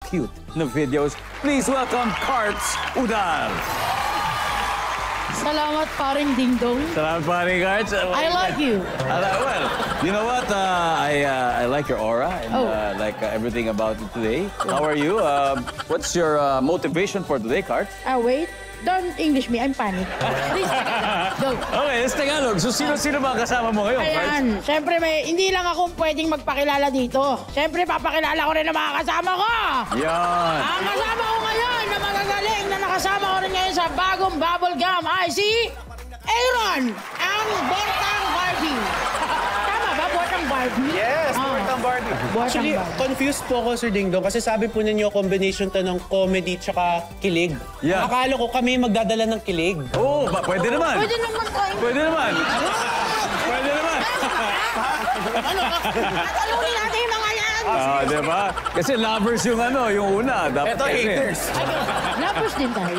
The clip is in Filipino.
cute na videos. Please welcome Karts Udal. Salamat, paring ding-dong. Salamat, pare, Karts. I like you. Well, you know what? I like your aura and like everything about it today. How are you? What's your motivation for today, Karts? Wait. Don't English me. I'm panic. Please, go. Okay, let's Tagalog. So, sino ba kasama mo ngayon, Karts? Ayan. Siyempre, hindi lang ako pwedeng magpakilala dito. Siyempre, papakilala ko rin ang mga kasama ko. Yan. Ang kasama ko ngayon na magagaling na nakasama ko rin ngayon sa bagong bubble gum ay si Aaron, ang Bortang Barbie. Tama ba, Bortang Barbie? Yes, Bortang Barbie. Actually, Barbie. confused po ako, Sir Dingdong, kasi sabi po ninyo combination to ng comedy tsaka kilig. Yeah. Akala ko kami magdadala ng kilig. Oo, pwede naman. Pwede naman tayo. Pwede naman. Pwede naman. Talunin natin yung mga yan. Diba? Kasi lovers yung yung una. Dapat Ito, kasi. haters. Lapos din tayo.